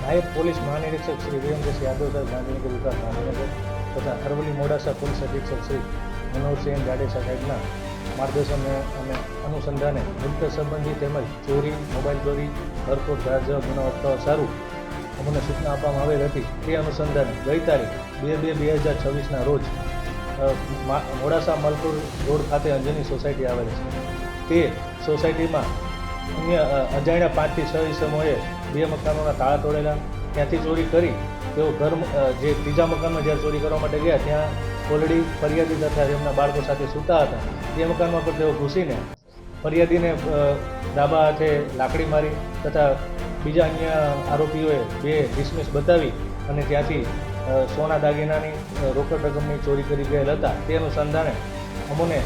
નાયબ પોલીસ મહાનિરીક્ષક શ્રી વીરેન્દ્રસિંહ યાદવ સાહેબ ગાંધીનગર વિભાગ ગાંધીનગર તથા અરવલ્લી મોડાસા પોલીસ અધિક્ષક શ્રી મનોહરસિંહ જાડેજા સાહેબના માર્ગદર્શન અને અનુસંધાને મુક્ત સંબંધી તેમજ ચોરી, મોબાઈલ ચોરી, ઘરફોડ જેવા ગુનાઓ અટકાવવા સારું અમને સૂચના આપવામાં આવેલ હતી. તે અનુસંધાને ગઈ તારીખ 2/2/2026ના રોજ મોડાસા મલપુર રોડ ખાતે અંજની સોસાયટી આવેલ છે. તે સોસાયટીમાં અન્ય અજાણ્યા 5 થી 6 ઇસમોએ 2 મકાનોના તાળા તોડેલા, ત્યાંથી ચોરી કરી તેઓ જે ત્રીજા મકાનમાં જ્યારે ચોરી કરવા માટે ગયા ત્યાં ઓલરેડી ફરિયાદી તથા તેમના બાળકો સાથે સૂતા હતા. તે મકાનમાં પણ તેઓ ઘૂસીને ફરિયાદીને ડાબા હાથે લાકડી મારી તથા બીજા અન્ય આરોપીઓએ 2 ડિસમિસ બતાવી અને ત્યાંથી સોના દાગીનાની રોકડ રકમની ચોરી કરી ગયેલ હતા. તે અનુસંધાને અમને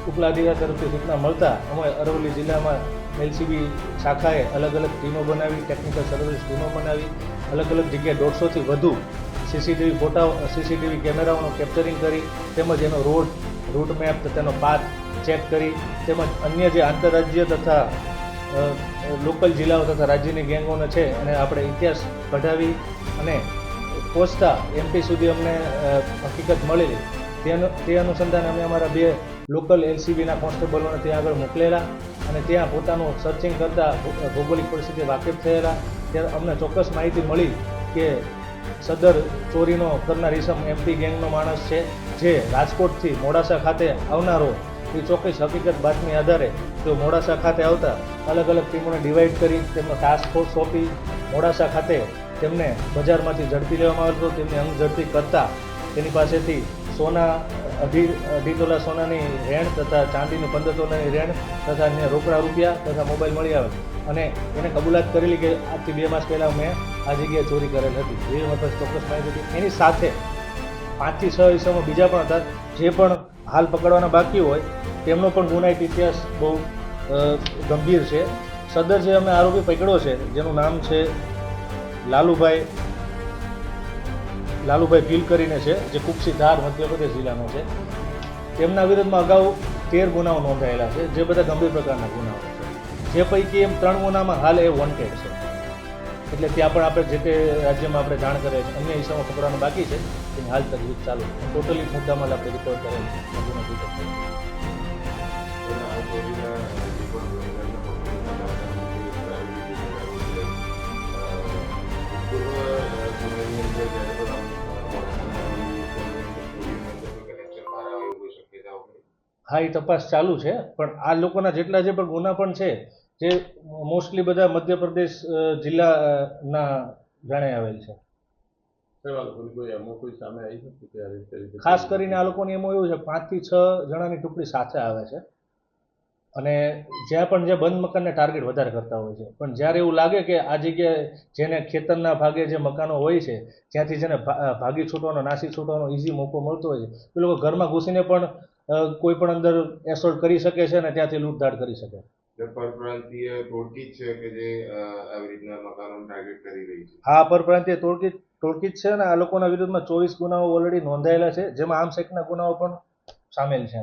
ઉપલા અધિકારી તરફથી સૂચના મળતા અમે અરવલ્લી જિલ્લામાં એલસીબી શાખાએ અલગ અલગ ટીમો બનાવી, ટેકનિકલ સર્વિસ ટીમો બનાવી, અલગ અલગ જગ્યાએ 150થી વધુ સીસીટીવી કેમેરાઓનું કેપ્ચરિંગ કરી તેમજ એનો રૂટ મેપ તથા તેનો પાથ ચેક કરી તેમજ અન્ય જે આંતરરાજ્ય તથા લોકલ જિલ્લાઓ તથા રાજ્યની ગેંગોને છે અને આપણે ઇતિહાસ કઢાવી અને પહોંચતા એમપી સુધી અમને હકીકત મળેલી. તે અનુસંધાને અમે અમારા 2 લોકલ એલસીબીના કોન્સ્ટેબલોને ત્યાં આગળ મોકલેલા અને ત્યાં પોતાનું સર્ચિંગ કરતાં ભૌગોલિક પરિસ્થિતિ વાકેફ થયેલા. ત્યારે અમને ચોક્કસ માહિતી મળી કે સદર ચોરીનો કરનાર ઇસમ એમપી ગેંગનો માણસ છે, જે રાજકોટથી મોડાસા ખાતે આવનારો. એ ચોક્કસ હકીકત બાતમી આધારે તેઓ મોડાસા ખાતે આવતા અલગ અલગ ટીમોને ડિવાઈડ કરી તેમનો ટાસ્ક ફોર્સ સોંપી મોડાસા ખાતે તેમને બજારમાંથી ઝડપી લેવામાં આવ્યો હતો. તેમની અંગ ઝડપી કરતાં તેની પાસેથી સોના અઢી તોલા સોનાની રેણ તથા ચાંદીની 15 તોલાની રેણ તથા અન્ય રોકડા રૂપિયા તથા મોબાઈલ મળી આવે અને એને કબૂલાત કરેલી કે આજથી 2 માસ પહેલાં મેં આ જગ્યાએ ચોરી કરેલ હતી. એવી વખત ચોક્કસ માહિતી હતી. એની સાથે 5 થી 6 ઇસમો બીજા પણ હતા જે પણ હાલ પકડવાના બાકી હોય તેમનો પણ ગુનાહિત ઇતિહાસ બહુ ગંભીર છે. સદર જે અમે આરોપી પકડ્યો છે જેનું નામ છે લાલુભાઈ ભીલ કરીને છે, જે કુક્ષી ધાર મધ્યપ્રદેશ જિલ્લાનો છે. તેમના વિરુદ્ધમાં અગાઉ 13 ગુનાઓ નોંધાયેલા છે, જે બધા ગંભીર પ્રકારના ગુનાઓ છે. જે પૈકી 3 ગુનામાં હાલ એ વોન્ટેડ છે. એટલે ત્યાં પણ આપણે જે તે રાજ્યમાં આપણે જાણ કરે છે. અન્ય ઇસમો પકડવાનું બાકી છે, તેની હાલ તજવીજ ચાલુ છે. ટોટલી મુદ્દામાં આપણે રિકવર કરેલ છે. હા, એ તપાસ ચાલુ છે, પણ આ લોકોના જેટલા જે પણ ગુના પણ છે જે મોસ્ટલી બધા મધ્યપ્રદેશ જિલ્લાના જાણે આવેલ છે. ખાસ કરીને આ લોકોની એમાં એવું છે 5 થી 6 જણાની ટુકડી સાથે આવે છે અને જ્યાં પણ જે બંધ મકાનને ટાર્ગેટ વધારે કરતા હોય છે. પણ જ્યારે એવું લાગે કે આ જગ્યાએ જેને ખેતરના ભાગે જે મકાનો હોય છે જ્યાંથી જેને ભાગી છૂટવાનો, નાસી છૂટવાનો ઇઝી મોકો મળતો હોય છે, એ લોકો ઘરમાં ઘૂસીને પણ કોઈ પણ અંદર એસોલ્ટ કરી શકે છે અને ત્યાંથી લૂંટધાડ કરી શકે. પરપ્રાંતીય ટોળકી છે કે જે આવી રીતના મકાનોને ટાર્ગેટ કરી રહી છે. હા, પરપ્રાંતીય ટોળકી છે અને આ લોકોના વિરુદ્ધમાં 24 ગુનાઓ ઓલરેડી નોંધાયેલા છે, જેમાં આર્મ્સ એક્ટના ગુનાઓ પણ સામેલ છે.